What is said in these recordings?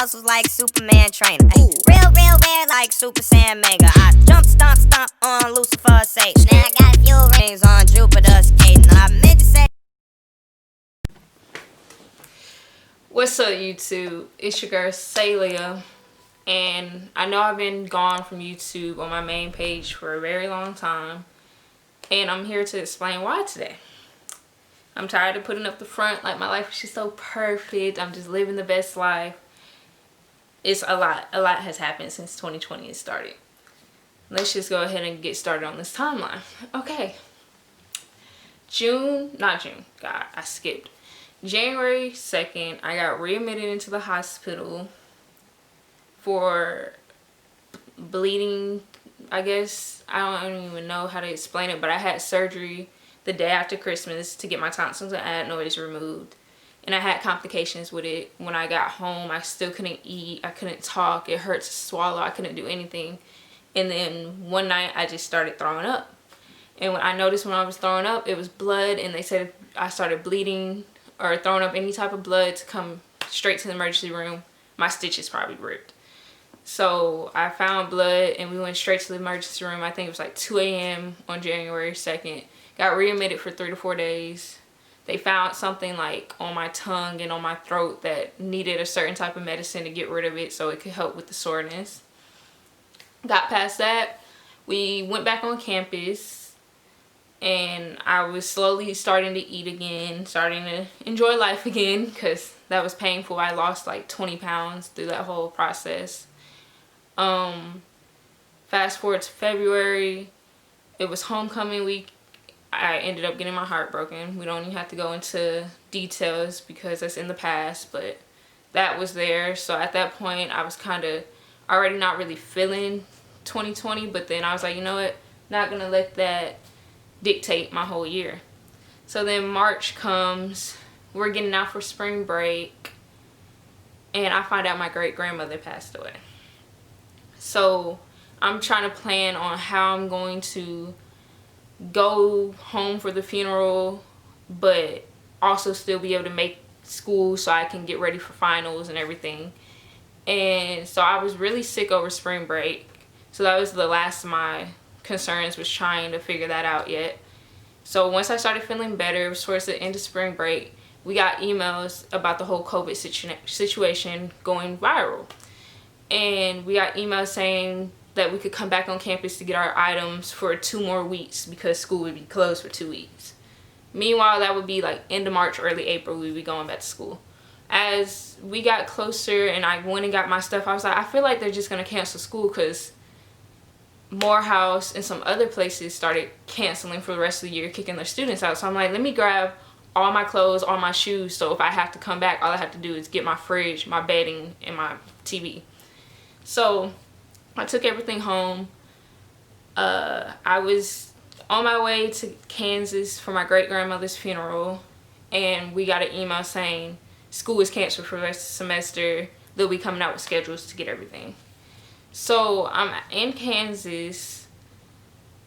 muscles like Superman trainer. Ay, real rare like Super Saiyan Mega. I stomp on Lucifer's sake. Now I got a few rings on Jupiter's skating. I meant to say. What's up, YouTube? It's your girl Celia, and I know I've been gone from YouTube on my main page for a very long time, and I'm here to explain why today. I'm tired of putting up the front like my life is just so perfect. I'm just living the best life. It's a lot has happened since 2020 has started. Let's just go ahead and get started on this timeline. Okay. God, I skipped. January 2nd, I got readmitted into the hospital for bleeding, I guess. I don't even know how to explain it, but I had surgery the day after Christmas to get my tonsils and adenoids removed. And I had complications with it. When I got home, I still couldn't eat. I couldn't talk. It hurt to swallow. I couldn't do anything. And then one night, I just started throwing up. And when I noticed when I was throwing up, it was blood. And they said if I started bleeding or throwing up any type of blood to come straight to the emergency room, my stitches probably ripped. So I found blood and we went straight to the emergency room. I think it was like 2 a.m. on January 2nd. Got readmitted for 3 to 4 days. They found something like on my tongue and on my throat that needed a certain type of medicine to get rid of it so it could help with the soreness. Got past that. We went back on campus. And I was slowly starting to eat again, starting to enjoy life again, because that was painful. I lost like 20 pounds through that whole process. Fast forward to February, it was homecoming week. I ended up getting my heart broken. We don't even have to go into details because that's in the past, but that was there. So at that point, I was kind of already not really feeling 2020, but then I was like, you know what, not going to let that dictate my whole year. So then March comes, we're getting out for spring break, and I find out my great-grandmother passed away. So I'm trying to plan on how I'm going to go home for the funeral, but also still be able to make school so I can get ready for finals and everything. And so I was really sick over spring break. So that was the last of my concerns, was trying to figure that out yet. So once I started feeling better, it was towards the end of spring break, we got emails about the whole COVID situation going viral. And we got emails saying that we could come back on campus to get our items for 2 more weeks because school would be closed for 2 weeks. Meanwhile, that would be like end of March, early April, we'd be going back to school. As we got closer and I went and got my stuff, I was like, I feel like they're just going to cancel school because Morehouse and some other places started canceling for the rest of the year, kicking their students out. So I'm like, let me grab all my clothes, all my shoes, so if I have to come back, all I have to do is get my fridge, my bedding, and my TV. So I took everything home. I was on my way to Kansas for my great-grandmother's funeral, and we got an email saying school is canceled for the rest of the semester. They'll be coming out with schedules to get everything. So I'm in Kansas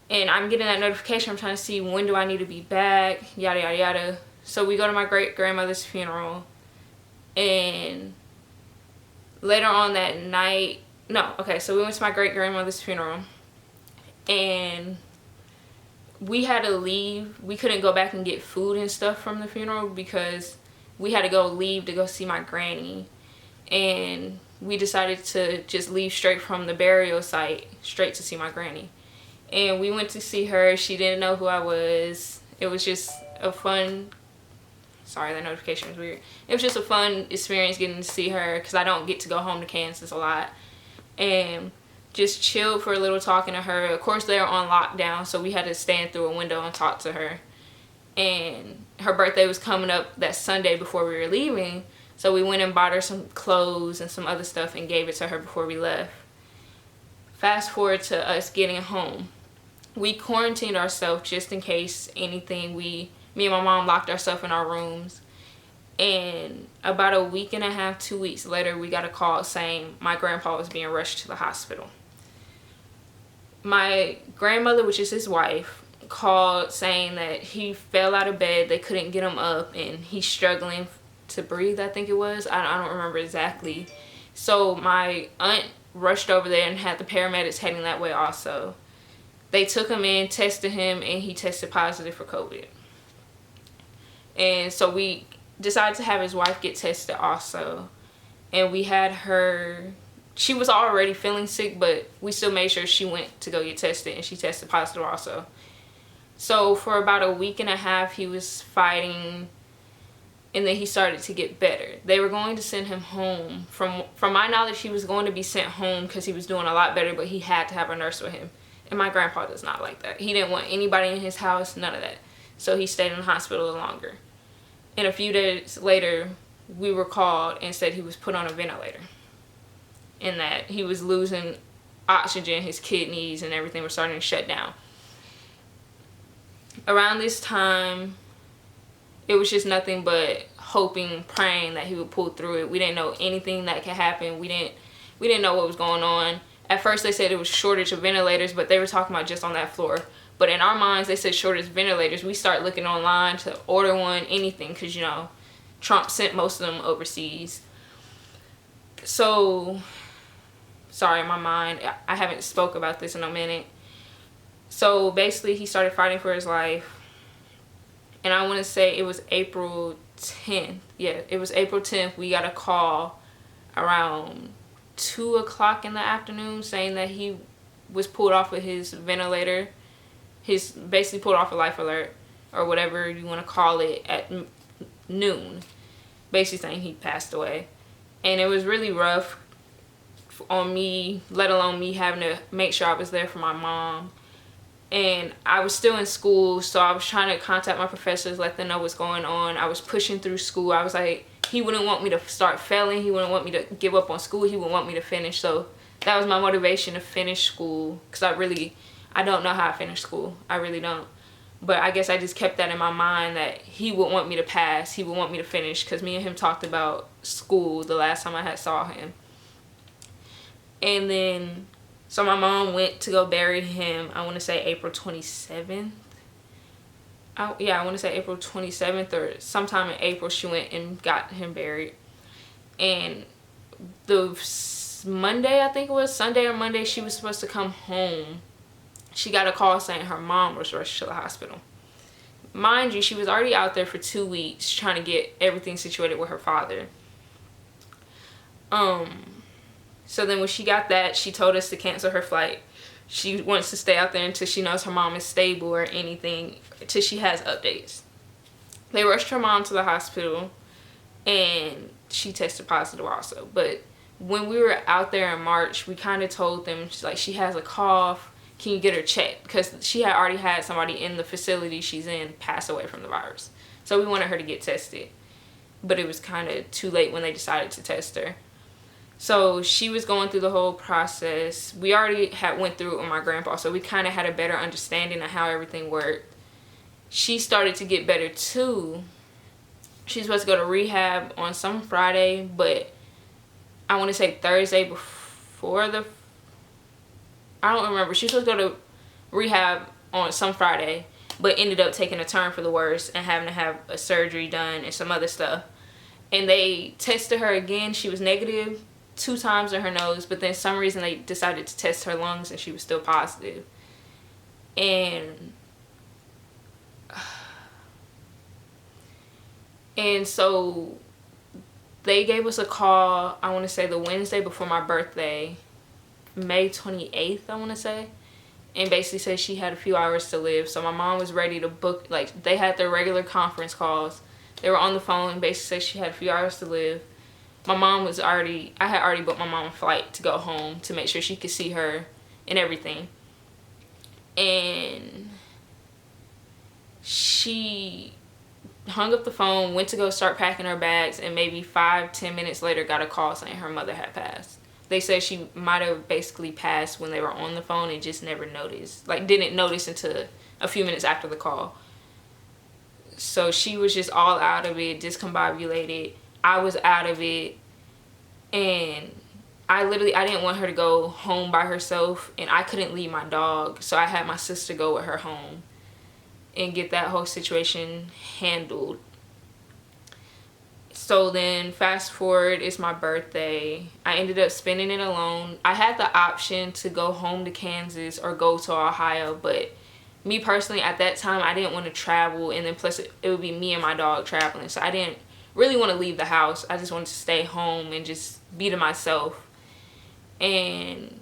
and I'm getting that notification. I'm trying to see when do I need to be back, yada yada yada. So we go to my great-grandmother's funeral, and later on that night, so we went to my great-grandmother's funeral and we had to leave. We couldn't go back and get food and stuff from the funeral because we had to leave to go see my granny. And we decided to just leave straight from the burial site straight to see my granny. And we went to see her. She didn't know who I was. It was just a fun, sorry, that notification was weird. It was just a fun experience getting to see her because I don't get to go home to Kansas a lot. And just chilled for a little talking to her. Of course, they were on lockdown, so we had to stand through a window and talk to her. And her birthday was coming up that Sunday before we were leaving. So we went and bought her some clothes and some other stuff and gave it to her before we left. Fast forward to us getting home. We quarantined ourselves just in case anything. Me and my mom locked ourselves in our rooms. And about a week and a half, 2 weeks later, we got a call saying my grandpa was being rushed to the hospital. My grandmother, which is his wife, called saying that he fell out of bed. They couldn't get him up and he's struggling to breathe, I think it was. I don't remember exactly. So my aunt rushed over there and had the paramedics heading that way also. They took him in, tested him, and he tested positive for COVID. And so we decided to have his wife get tested also. And we had her, she was already feeling sick, but we still made sure she went to go get tested, and she tested positive also. So for about a week and a half, he was fighting, and then he started to get better. They were going to send him home. From my knowledge, he was going to be sent home because he was doing a lot better, but he had to have a nurse with him. And my grandpa does not like that. He didn't want anybody in his house, none of that. So he stayed in the hospital longer. And a few days later, we were called and said he was put on a ventilator. And that he was losing oxygen, his kidneys and everything were starting to shut down. Around this time, it was just nothing but hoping, praying that he would pull through it. We didn't know anything that could happen. We didn't know what was going on. At first they said it was shortage of ventilators, but they were talking about just on that floor. But in our minds, they said shortage of ventilators. We start looking online to order one, anything, because, you know, Trump sent most of them overseas. So, sorry, my mind, I haven't spoke about this in a minute. So basically he started fighting for his life. And I want to say it was April 10th. Yeah, it was April 10th. We got a call around 2 o'clock in the afternoon saying that he was pulled off of his ventilator. He's basically pulled off a life alert or whatever you want to call it at noon. Basically saying he passed away. And it was really rough on me, let alone me having to make sure I was there for my mom. And I was still in school, so I was trying to contact my professors, let them know what's going on. I was pushing through school. I was like, he wouldn't want me to start failing. He wouldn't want me to give up on school. He would want me to finish. So that was my motivation to finish school, because I don't know how I finished school. I really don't. But I guess I just kept that in my mind that he would want me to pass. He would want me to finish, because me and him talked about school the last time I had saw him. And then, so my mom went to go bury him, I want to say April 27th. I want to say April 27th or sometime in April she went and got him buried. And the Monday, I think it was, Sunday or Monday, she was supposed to come home. She got a call saying her mom was rushed to the hospital. Mind you, she was already out there for 2 weeks trying to get everything situated with her father. So then when she got that, she told us to cancel her flight. She wants to stay out there until she knows her mom is stable or anything, until she has updates. They rushed her mom to the hospital and she tested positive also. But when we were out there in March, we kind of told them, like, she has a cough, can you get her checked? Because she had already had somebody in the facility she's in pass away from the virus. So we wanted her to get tested. But it was kind of too late when they decided to test her. So she was going through the whole process. We already went through it with my grandpa, so we kind of had a better understanding of how everything worked. She started to get better too. She's supposed to go to rehab on some Friday, but I want to say Thursday before I don't remember. She was supposed to go to rehab on some Friday, but ended up taking a turn for the worse and having to have a surgery done and some other stuff. And they tested her again. She was negative 2 times in her nose, but then some reason they decided to test her lungs and she was still positive. And so they gave us a call, I want to say the Wednesday before my birthday, May 28th, I want to say, and basically said she had a few hours to live. So my mom was ready to book, like, they had their regular conference calls. They were on the phone and basically said she had a few hours to live. My mom was I had already booked my mom a flight to go home to make sure she could see her and everything. And she hung up the phone, went to go start packing her bags, and maybe 5-10 minutes later got a call saying her mother had passed. They said she might have basically passed when they were on the phone and just never noticed. Like, didn't notice until a few minutes after the call. So she was just all out of it, discombobulated. I was out of it. And I didn't want her to go home by herself. And I couldn't leave my dog. So I had my sister go with her home and get that whole situation handled. So then fast forward, it's my birthday. I ended up spending it alone. I had the option to go home to Kansas or go to Ohio, but me personally at that time, I didn't want to travel, and then plus it would be me and my dog traveling. So I didn't really want to leave the house. I just wanted to stay home and just be to myself. And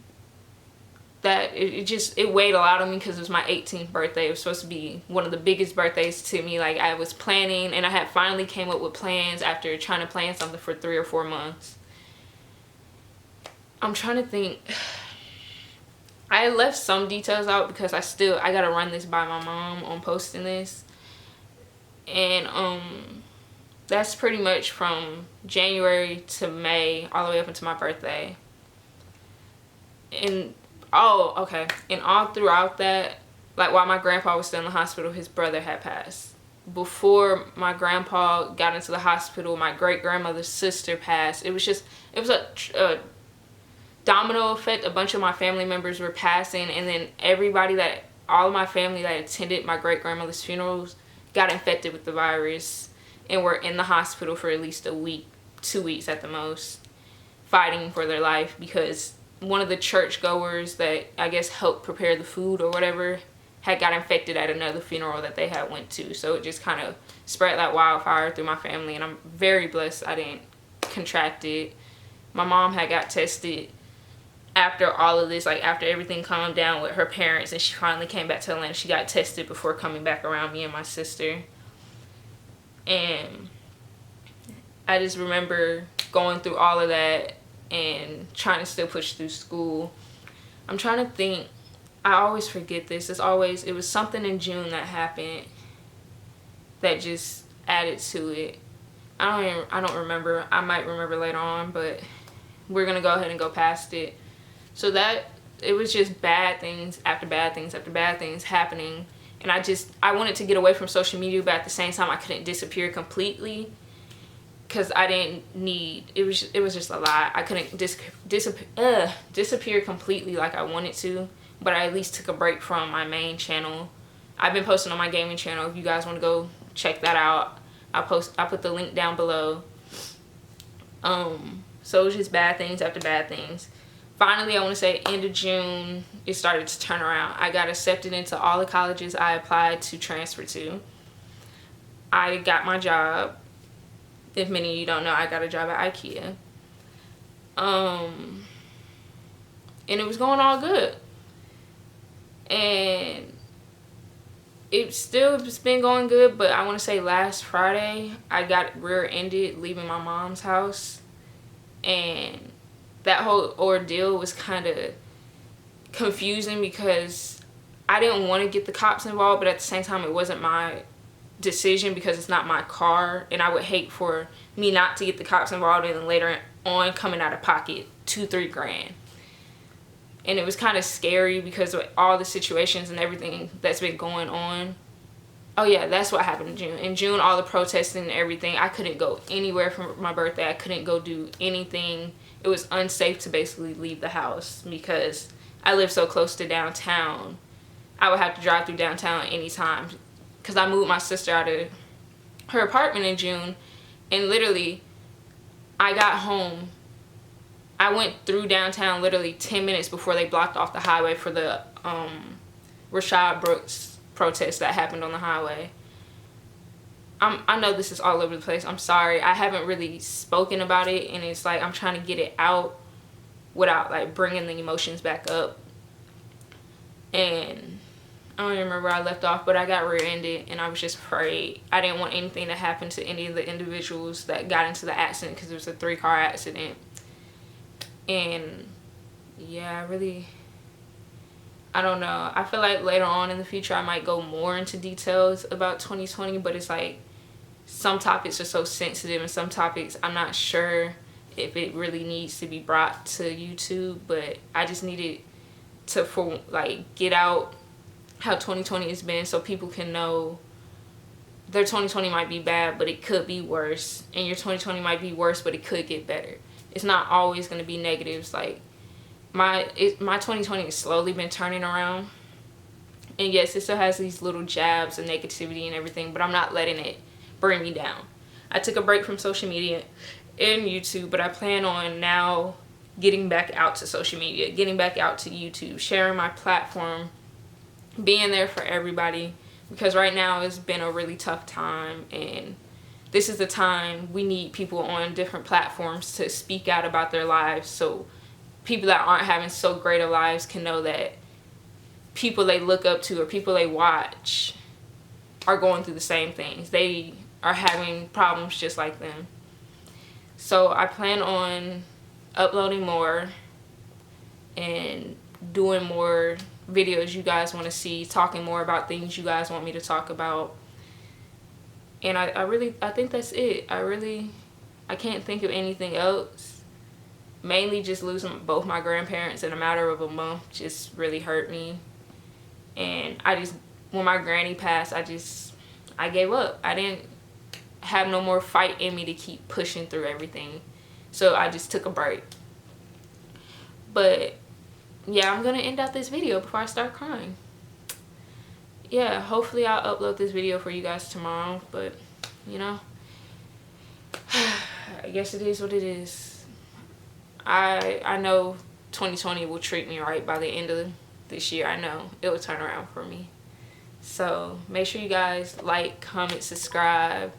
that it weighed a lot on me because it was my 18th birthday. It was supposed to be one of the biggest birthdays to me. Like, I was planning, and I had finally came up with plans after trying to plan something for 3 or 4 months. I'm trying to think. I left some details out because I gotta run this by my mom on posting this. And that's pretty much from January to May all the way up until my birthday. And okay. And all throughout that, like while my grandpa was still in the hospital, his brother had passed. Before my grandpa got into the hospital, my great-grandmother's sister passed. It was a domino effect. A bunch of my family members were passing, and then all of my family that attended my great-grandmother's funerals got infected with the virus and were in the hospital for at least a week, 2 weeks at the most, fighting for their life because one of the churchgoers that I guess helped prepare the food or whatever had got infected at another funeral that they had went to. So it just kind of spread like wildfire through my family, and I'm very blessed I didn't contract it. My mom had got tested after all of this, like after everything calmed down with her parents and she finally came back to Atlanta. She got tested before coming back around me and my sister. And I just remember going through all of that and trying to still push through school. I'm trying to think. I always forget this. It was something in June that happened that just added to it. I don't remember. I might remember later on, but we're gonna go ahead and go past it. So that it was just bad things after bad things after bad things happening, and I wanted to get away from social media, but at the same time I couldn't disappear completely. Because I didn't need, it was just a lot. I couldn't disappear completely like I wanted to, but I at least took a break from my main channel. I've been posting on my gaming channel. If you guys want to go check that out, I'll put the link down below. So it was just bad things after bad things. Finally, I want to say end of June, it started to turn around. I got accepted into all the colleges I applied to transfer to. I got my job. If many of you don't know, I got a job at IKEA. And it was going all good. And it's been going good, but I want to say last Friday, I got rear-ended leaving my mom's house. And that whole ordeal was kind of confusing because I didn't want to get the cops involved, but at the same time, it wasn't my decision because it's not my car, and I would hate for me not to get the cops involved and then later on coming out of pocket $2-3 grand. And it was kind of scary because of all the situations and everything that's been going on. Oh yeah, that's what happened in June. In June, all the protesting and everything, I couldn't go anywhere for my birthday. I couldn't go do anything. It was unsafe to basically leave the house because I live so close to downtown. I would have to drive through downtown anytime because I moved my sister out of her apartment in June, and literally I got home. I went through downtown literally 10 minutes before they blocked off the highway for the Rayshard Brooks protest that happened on the highway. I know this is all over the place. I'm sorry. I haven't really spoken about it, and it's like I'm trying to get it out without like bringing the emotions back up. And I don't even remember where I left off, but I got rear-ended, and I was just afraid. I didn't want anything to happen to any of the individuals that got into the accident because it was a 3-car accident. And yeah, I don't know. I feel like later on in the future I might go more into details about 2020, but it's like some topics are so sensitive and some topics I'm not sure if it really needs to be brought to YouTube, but I just needed to get out how 2020 has been so people can know their 2020 might be bad, but it could be worse, and your 2020 might be worse, but it could get better. It's not always going to be negatives. Like my 2020 has slowly been turning around, and yes, it still has these little jabs of negativity and everything, but I'm not letting it bring me down. I took a break from social media and YouTube, but I plan on now getting back out to social media, getting back out to YouTube, sharing my platform, being there for everybody, because right now it's been a really tough time, and this is the time we need people on different platforms to speak out about their lives, so people that aren't having so great of lives can know that people they look up to or people they watch are going through the same things. They are having problems just like them. So I plan on uploading more and doing more videos you guys want to see, talking more about things you guys want me to talk about. And I think that's it. I can't think of anything else. Mainly just losing both my grandparents in a matter of a month just really hurt me. And when my granny passed, I gave up. I didn't have no more fight in me to keep pushing through everything. So I just took a break. But yeah, I'm gonna end out this video before I start crying. Yeah, hopefully I'll upload this video for you guys tomorrow, but you know, I guess it is what it is. I know 2020 will treat me right by the end of this year. I know it will turn around for me. So make sure you guys like, comment, subscribe.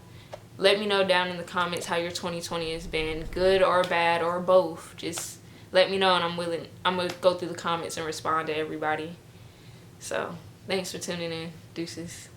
Let me know down in the comments how your 2020 has been, good or bad or both. Just let me know, and I'm gonna go through the comments and respond to everybody. So thanks for tuning in. Deuces.